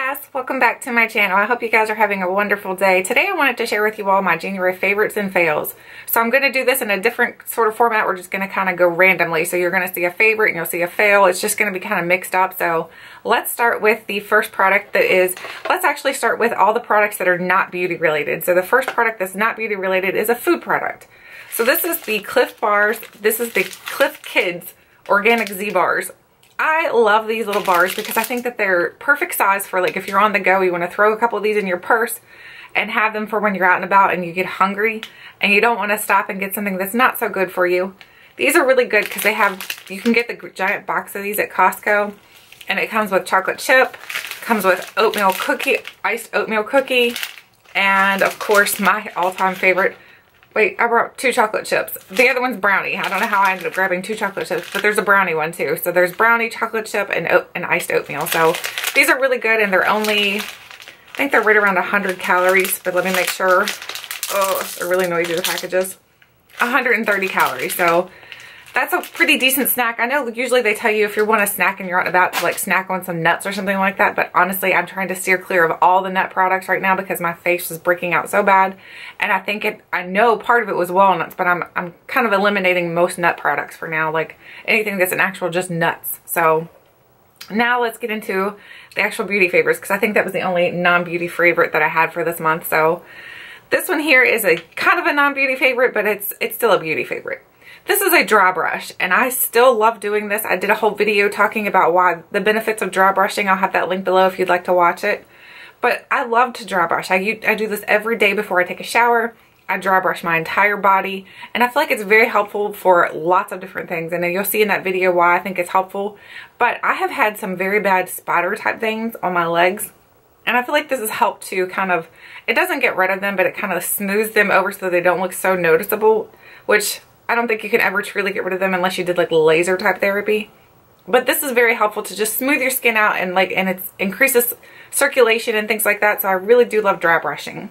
guys, welcome back to my channel. I hope you guys are having a wonderful day. Today I wanted to share with you all my January favorites and fails. So I'm going to do this in a different sort of format. We're just going to kind of go randomly. So you're going to see a favorite and you'll see a fail. It's just going to be kind of mixed up. So let's start with the first product that is, let's actually start with all the products that are not beauty related. So the first product that's not beauty related is a food product. So this is the Clif bars. This is the Clif Kids Organic Z bars. I love these little bars because I think that they're perfect size for, like, if you're on the go, you want to throw a couple of these in your purse and have them for when you're out and about and you get hungry and you don't want to stop and get something that's not so good for you. These are really good because they have, you can get the giant box of these at Costco, and it comes with chocolate chip, comes with oatmeal cookie, iced oatmeal cookie, and of course my all-time favorite. Wait, I brought 2 chocolate chips. The other one's brownie. I don't know how I ended up grabbing 2 chocolate chips, but there's a brownie one too. So there's brownie, chocolate chip, and iced oatmeal. So these are really good, and they're only, I think they're right around 100 calories, but let me make sure. Oh, they're really noisy, the packages. 130 calories. So that's a pretty decent snack. I know usually they tell you if you want a snack and you're out and about to, like, snack on some nuts or something like that, but honestly I'm trying to steer clear of all the nut products right now because my face is breaking out so bad, and I think I know part of it was walnuts, but I'm kind of eliminating most nut products for now, like anything that's an actual just nuts. So now let's get into the actual beauty favorites, because I think that was the only non-beauty favorite that I had for this month. So this one here is a kind of a non-beauty favorite, but it's still a beauty favorite. This is a dry brush, and I still love doing this. I did a whole video talking about why the benefits of dry brushing. I'll have that link below if you'd like to watch it. But I love to dry brush. I do this every day before I take a shower. I dry brush my entire body, and I feel like it's very helpful for lots of different things. And then you'll see in that video why I think it's helpful. But I have had some very bad spider type things on my legs, and I feel like this has helped to kind of, it doesn't get rid of them, but it kind of smooths them over so they don't look so noticeable, which I don't think you can ever truly get rid of them unless you did like laser type therapy. But this is very helpful to just smooth your skin out, and it increases circulation and things like that. So I really do love dry brushing.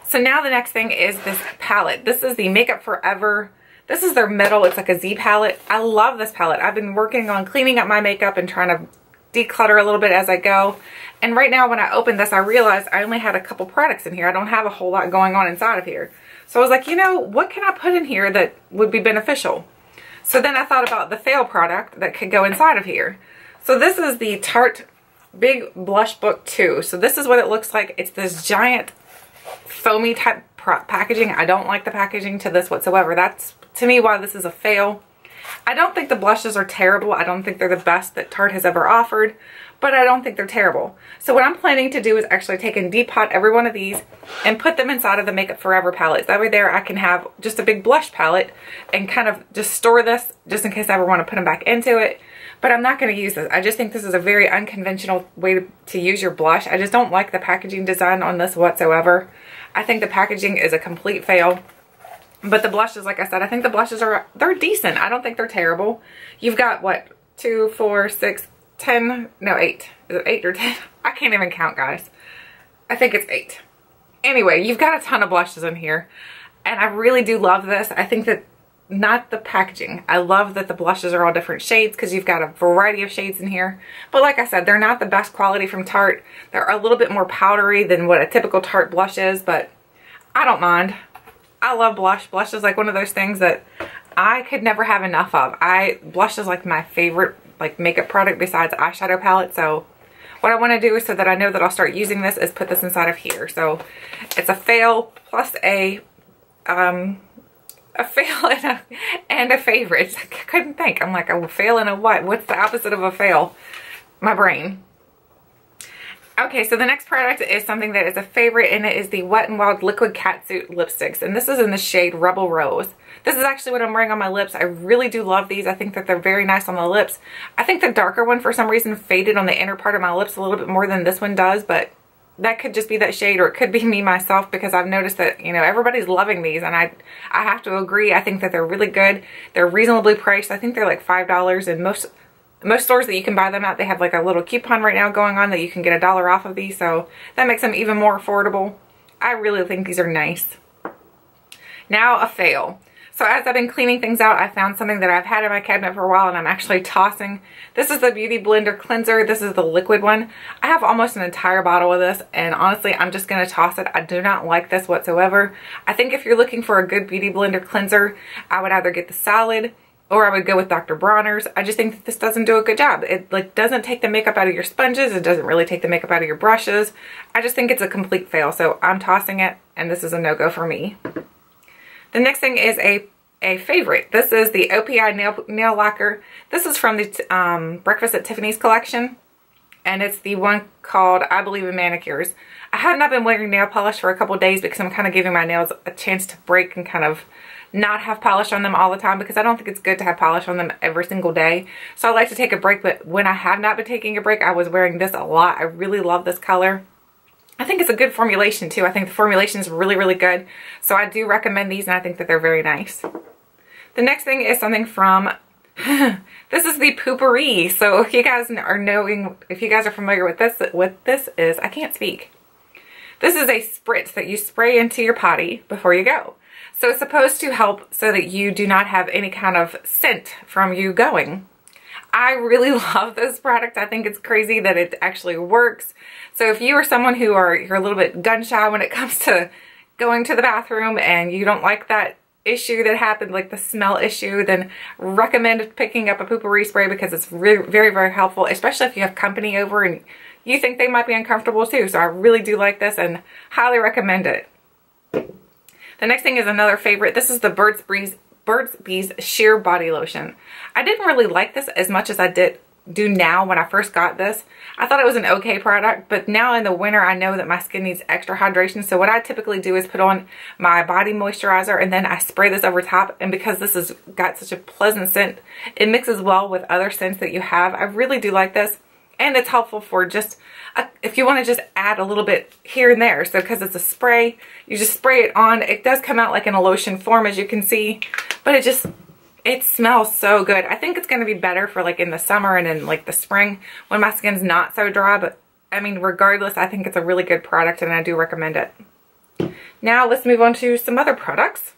So now the next thing is this palette. This is the Makeup Forever. This is their middle. It's like a Z palette. I love this palette. I've been working on cleaning up my makeup and trying to declutter a little bit as I go. And right now when I opened this, I realized I only had a couple products in here. I don't have a whole lot going on inside of here. So I was like, you know, what can I put in here that would be beneficial? So then I thought about the fail product that could go inside of here. So this is the Tarte Big Blush Book 2. So this is what it looks like. It's this giant foamy type packaging. I don't like the packaging to this whatsoever. That's, to me, why this is a fail. I don't think the blushes are terrible. I don't think they're the best that Tarte has ever offered, but I don't think they're terrible. So what I'm planning to do is actually take and depot every one of these and put them inside of the Makeup Forever palettes. That way there I can have just a big blush palette and kind of just store this just in case I ever want to put them back into it. But I'm not going to use this. I just think this is a very unconventional way to use your blush. I just don't like the packaging design on this whatsoever. I think the packaging is a complete fail. But the blushes, like I said, I think the blushes they're decent. I don't think they're terrible. You've got, what, 2, 4, 6, 10, no, 8. Is it 8 or 10? I can't even count, guys. I think it's 8. Anyway, you've got a ton of blushes in here, and I really do love this. I think that, not the packaging. I love that the blushes are all different shades because you've got a variety of shades in here. But like I said, they're not the best quality from Tarte. They're a little bit more powdery than what a typical Tarte blush is, but I don't mind. I love blush. Blush is like one of those things that I could never have enough of. Blush is like my favorite like makeup product besides eyeshadow palette. So what I want to do is, so that I know that I'll start using this, is put this inside of here. So it's a fail plus a fail and a favorite. I couldn't think. I'm like, a fail and a what? What's the opposite of a fail? My brain. Okay, so the next product is something that is a favorite, and it is the Wet n Wild Liquid Catsuit lipsticks, and this is in the shade Rebel Rose. This is actually what I'm wearing on my lips. I really do love these. I think that they're very nice on the lips. I think the darker one for some reason faded on the inner part of my lips a little bit more than this one does, but that could just be that shade, or it could be me myself, because I've noticed that, you know, everybody's loving these, and I have to agree. I think that they're really good. They're reasonably priced. I think they're like $5, and most stores that you can buy them at, they have like a little coupon right now going on that you can get $1 off of these, so that makes them even more affordable. I really think these are nice. Now a fail. So as I've been cleaning things out, I found something that I've had in my cabinet for a while and I'm actually tossing. This is the Beauty Blender Cleanser. This is the liquid one. I have almost an entire bottle of this and honestly, I'm just going to toss it. I do not like this whatsoever. I think if you're looking for a good Beauty Blender Cleanser, I would either get the solid or I would go with Dr. Bronner's. I just think that this doesn't do a good job. It like doesn't take the makeup out of your sponges. It doesn't really take the makeup out of your brushes. I just think it's a complete fail. So I'm tossing it and this is a no-go for me. The next thing is a favorite. This is the OPI nail lacquer. This is from the Breakfast at Tiffany's collection. And it's the one called I Believe in Manicures. I have not been wearing nail polish for a couple days because I'm kind of giving my nails a chance to break and kind of not have polish on them all the time because I don't think it's good to have polish on them every single day. So I like to take a break, but when I have not been taking a break, I was wearing this a lot. I really love this color. I think it's a good formulation too. I think the formulation is really, really good. So I do recommend these and I think that they're very nice. The next thing is something from, this is the Poupori. So if you guys are knowing, if you guys are familiar with this, what this is, I can't speak. This is a spritz that you spray into your potty before you go. So it's supposed to help so that you do not have any kind of scent from you going. I really love this product. I think it's crazy that it actually works. So if you are someone who you're a little bit gun shy when it comes to going to the bathroom and you don't like that issue that happened, like the smell issue, then recommend picking up a Poupori spray because it's really, very, very helpful, especially if you have company over and you think they might be uncomfortable too. So I really do like this and highly recommend it. The next thing is another favorite. This is the Burt's Bees Sheer Body Lotion. I didn't really like this as much as I do now when I first got this. I thought it was an okay product, but now in the winter I know that my skin needs extra hydration. So what I typically do is put on my body moisturizer and then I spray this over top. And because this has got such a pleasant scent, it mixes well with other scents that you have. I really do like this. And it's helpful for just, if you want to just add a little bit here and there. So because it's a spray, you just spray it on. It does come out like in a lotion form, as you can see. But it smells so good. I think it's going to be better for like in the summer and in like the spring when my skin's not so dry. But I mean, regardless, I think it's a really good product and I do recommend it. Now let's move on to some other products.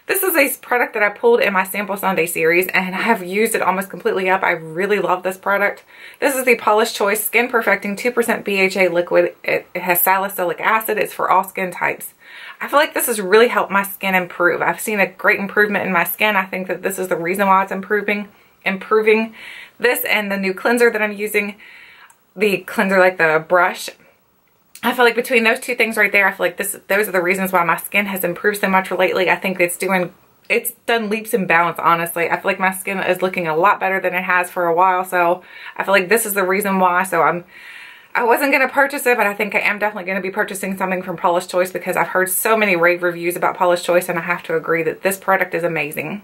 This is a product that I pulled in my Sample Sunday series and I have used it almost completely up. I really love this product. This is the Paula's Choice Skin Perfecting 2% BHA liquid. It has salicylic acid. It's for all skin types. I feel like this has really helped my skin improve. I've seen a great improvement in my skin. I think that this is the reason why it's improving. This and the new cleanser that I'm using, the cleanser like the brush, I feel like between those two things right there, I feel like those are the reasons why my skin has improved so much lately. I think it's done leaps and bounds, honestly. I feel like my skin is looking a lot better than it has for a while. So I feel like this is the reason why. So I wasn't going to purchase it, but I think I am definitely going to be purchasing something from Paula's Choice because I've heard so many rave reviews about Paula's Choice and I have to agree that this product is amazing.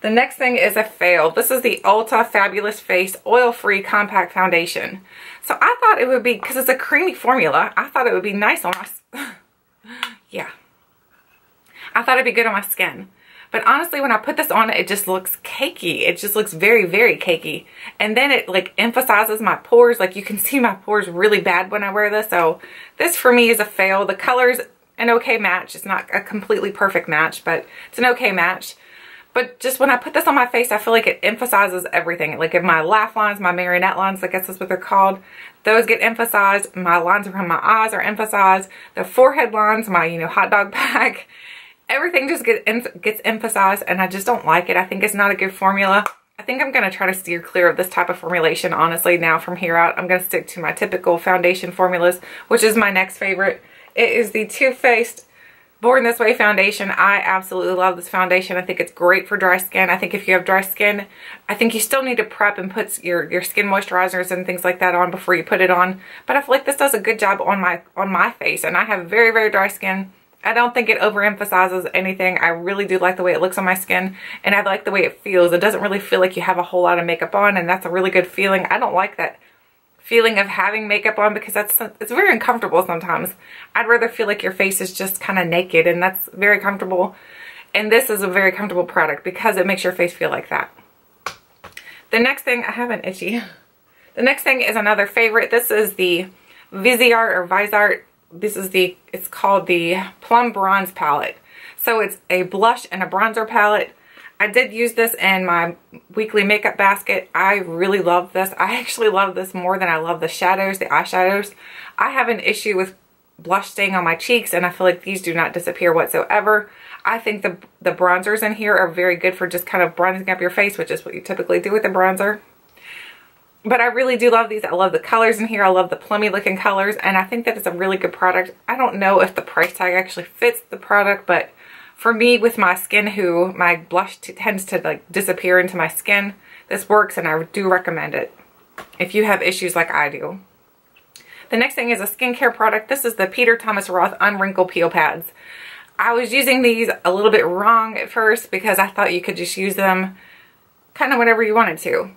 The next thing is a fail. This is the Ulta Fabulous Face Oil-Free Compact Foundation. So I thought it would be, because it's a creamy formula, I thought it would be nice on my, yeah. I thought it'd be good on my skin. But honestly, when I put this on, it just looks cakey. It just looks very, very cakey. And then it like emphasizes my pores. Like you can see my pores really bad when I wear this. So this for me is a fail. The color's an okay match. It's not a completely perfect match, but it's an okay match. But just when I put this on my face, I feel like it emphasizes everything. Like if my laugh lines, my marionette lines, I guess that's what they're called, those get emphasized. My lines around my eyes are emphasized. The forehead lines, my, hot dog bag, everything just gets emphasized and I just don't like it. I think it's not a good formula. I think I'm going to try to steer clear of this type of formulation, honestly. Now from here out, I'm going to stick to my typical foundation formulas, which is my next favorite. It is the Too Faced Born This Way foundation. I absolutely love this foundation. I think it's great for dry skin. I think if you have dry skin, I think you still need to prep and put your skin moisturizers and things like that on before you put it on. But I feel like this does a good job on my face, and I have very, very dry skin. I don't think it overemphasizes anything. I really do like the way it looks on my skin, and I like the way it feels. It doesn't really feel like you have a whole lot of makeup on, and that's a really good feeling. I don't like that feeling of having makeup on because it's very uncomfortable sometimes. I'd rather feel like your face is just kind of naked, and that's very comfortable. And this is a very comfortable product because it makes your face feel like that. The next thing, I have an itchy. The next thing is another favorite. This is the Viseart or Viseart. It's called the Plum Bronze Palette. So it's a blush and a bronzer palette. I did use this in my weekly makeup basket. I really love this. I actually love this more than I love the shadows, the eyeshadows. I have an issue with blush staying on my cheeks, and I feel like these do not disappear whatsoever. I think the bronzers in here are very good for just kind of bronzing up your face, which is what you typically do with a bronzer. But I really do love these. I love the colors in here. I love the plummy looking colors, and I think that it's a really good product. I don't know if the price tag actually fits the product, but for me, with my skin, who my blush tends to like disappear into my skin, this works, and I do recommend it if you have issues like I do. The next thing is a skincare product. This is the Peter Thomas Roth Unwrinkle Peel Pads. I was using these a little bit wrong at first because I thought you could just use them kind of whenever you wanted to.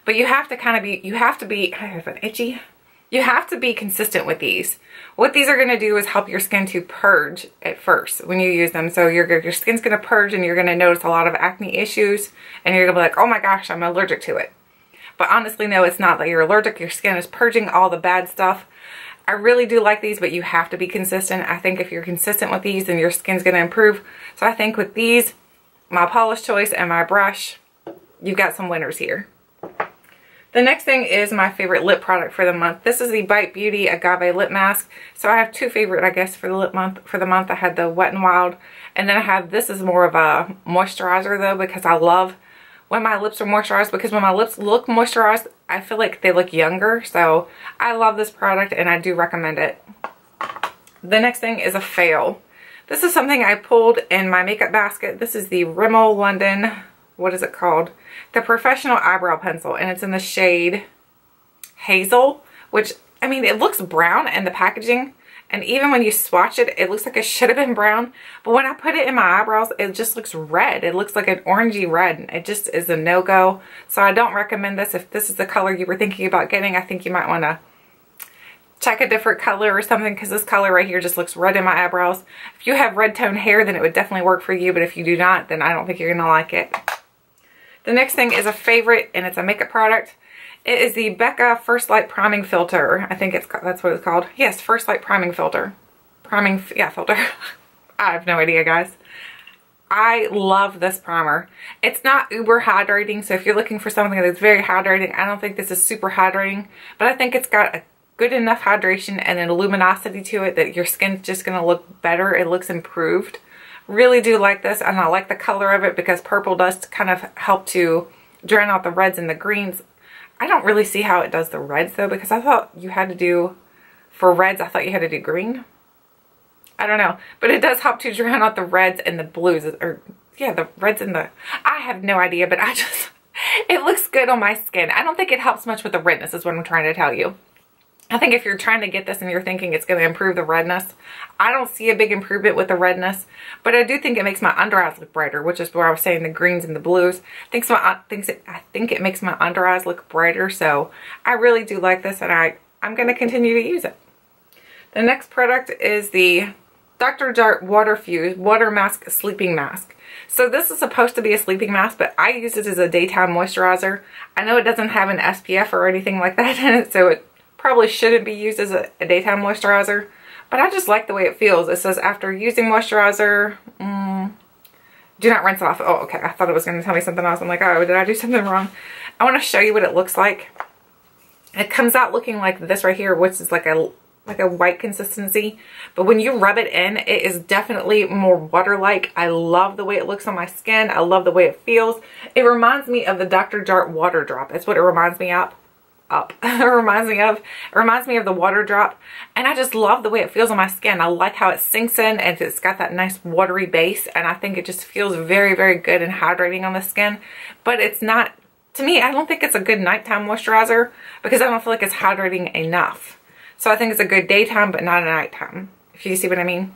But you have to kind of be, I have an itchy. You have to be consistent with these. What these are going to do is help your skin to purge at first when you use them. So your skin's going to purge, and you're going to notice a lot of acne issues, and you're going to be like, oh my gosh, I'm allergic to it. But honestly, no, it's not that you're allergic. Your skin is purging all the bad stuff. I really do like these, but you have to be consistent. I think if you're consistent with these, then your skin's going to improve. So I think with these, my polish choice and my brush, you've got some winners here. The next thing is my favorite lip product for the month. This is the Bite Beauty Agave Lip Mask. So I have two favorite, I guess, for the lip month. For the month, I had the Wet n Wild, and then I have, this is more of a moisturizer though, because I love when my lips are moisturized, because when my lips look moisturized, I feel like they look younger. So I love this product, and I do recommend it. The next thing is a fail. This is something I pulled in my makeup basket. This is the Rimmel London, what is it called? The Professional Eyebrow Pencil, and it's in the shade Hazel, which, I mean, it looks brown in the packaging, and even when you swatch it, it looks like it should have been brown, but when I put it in my eyebrows, it just looks red. It looks like an orangey red, and it just is a no-go. So I don't recommend this. If this is the color you were thinking about getting, I think you might want to check a different color or something, because this color right here just looks red in my eyebrows. If you have red toned hair, then it would definitely work for you, but if you do not, then I don't think you're going to like it. The next thing is a favorite, and it's a makeup product. It is the Becca First Light Priming Filter. I think that's what it's called. Yes, First Light Priming Filter. Filter. I have no idea, guys. I love this primer. It's not uber hydrating, so if you're looking for something that's very hydrating, I don't think this is super hydrating, but I think it's got a good enough hydration and then luminosity to it that your skin's just going to look better. It looks improved. Really do like this, and I like the color of it because purple does kind of help to drown out the reds and the greens. I don't really see how it does the reds though, because I thought you had to do, for reds, I thought you had to do green. I don't know, but it does help to drown out the reds and the blues, or yeah, the reds and the, I have no idea, but I just, it looks good on my skin. I don't think it helps much with the redness is what I'm trying to tell you. I think if you're trying to get this and you're thinking it's going to improve the redness, I don't see a big improvement with the redness, but I do think it makes my under eyes look brighter, which is where I was saying the greens and the blues. I think it makes my under eyes look brighter, so I really do like this, and I'm going to continue to use it. The next product is the Dr. Jart Water Fuse Water Mask Sleeping Mask. So this is supposed to be a sleeping mask, but I use it as a daytime moisturizer. I know it doesn't have an SPF or anything like that in it, so it probably shouldn't be used as a daytime moisturizer, but I just like the way it feels. It says after using moisturizer, do not rinse off. Oh, okay. I thought it was going to tell me something else. I'm like, oh, did I do something wrong? I want to show you what it looks like. It comes out looking like this right here, which is like a white consistency, but when you rub it in, it is definitely more water-like. I love the way it looks on my skin. I love the way it feels. It reminds me of the Dr. Jart Water Drop. That's what it reminds me of. It reminds me of the water drop, and I just love the way it feels on my skin. I like how it sinks in, and it's got that nice watery base, and I think it just feels very, very good and hydrating on the skin. But it's not, to me, I don't think it's a good nighttime moisturizer because I don't feel like it's hydrating enough. So I think it's a good daytime, but not a nighttime, if you see what I mean.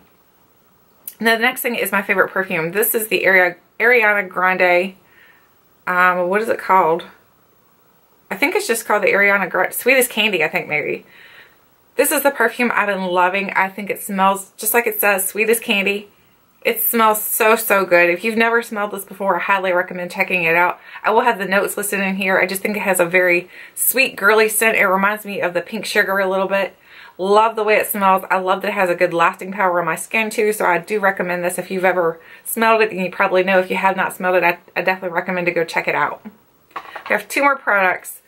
Now the next thing is my favorite perfume. This is the Ariana Grande, what is it called? I think it's just called the Ariana Grande Sweetest Candy, I think maybe. This is the perfume I've been loving. I think it smells just like it says, Sweetest Candy. It smells so, so good. If you've never smelled this before, I highly recommend checking it out. I will have the notes listed in here. I just think it has a very sweet, girly scent. It reminds me of the Pink Sugar a little bit. Love the way it smells. I love that it has a good lasting power on my skin too, so I do recommend this. If you've ever smelled it, and you probably know, if you have not smelled it, I definitely recommend to go check it out. We have 2 more products.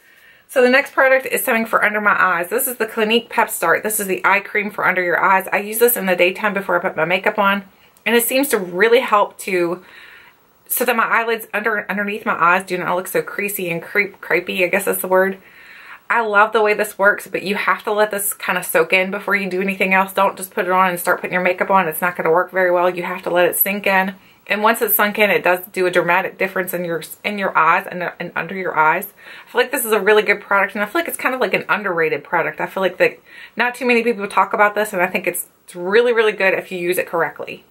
So the next product is something for under my eyes. This is the Clinique Pep Start. This is the eye cream for under your eyes. I use this in the daytime before I put my makeup on, and it seems to really help so that my eyelids underneath my eyes do not look so creasy and crepey, I guess that's the word. I love the way this works, but you have to let this kind of soak in before you do anything else. Don't just put it on and start putting your makeup on. It's not going to work very well. You have to let it sink in. And once it's sunk in, it does do a dramatic difference in your eyes and under your eyes. I feel like this is a really good product, and I feel like it's kind of like an underrated product. I feel like that not too many people talk about this, and I think it's really, really good if you use it correctly.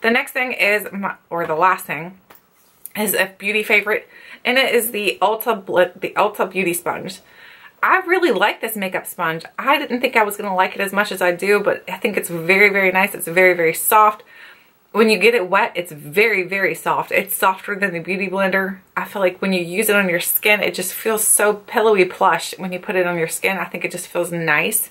The next thing is, the last thing, is a beauty favorite, and it is the Ulta Beauty Sponge. I really like this makeup sponge. I didn't think I was going to like it as much as I do, but I think it's very, very nice. It's very, very soft. When you get it wet, it's very, very soft. It's softer than the Beauty Blender. I feel like when you use it on your skin, it just feels so pillowy plush when you put it on your skin. I think it just feels nice.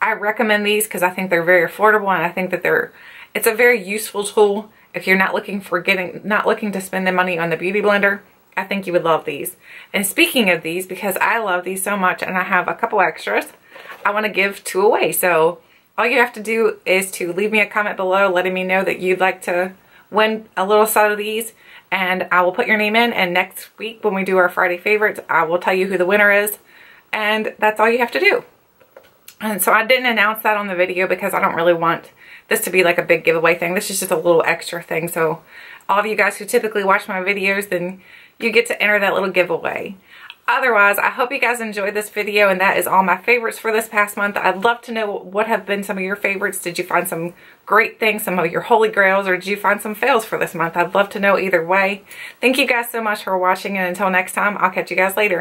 I recommend these because I think they're very affordable, and I think that it's a very useful tool if you're not looking to spend the money on the Beauty Blender. I think you would love these. And speaking of these, because I love these so much and I have a couple extras, I want to give 2 away. So all you have to do is to leave me a comment below letting me know that you'd like to win a little set of these, and I will put your name in, and next week when we do our Friday favorites, I will tell you who the winner is, and that's all you have to do. And so I didn't announce that on the video because I don't really want this to be like a big giveaway thing. This is just a little extra thing. So all of you guys who typically watch my videos, then you get to enter that little giveaway. Otherwise, I hope you guys enjoyed this video, and that is all my favorites for this past month. I'd love to know what have been some of your favorites. Did you find some great things, some of your holy grails, or did you find some fails for this month? I'd love to know either way. Thank you guys so much for watching, and until next time, I'll catch you guys later.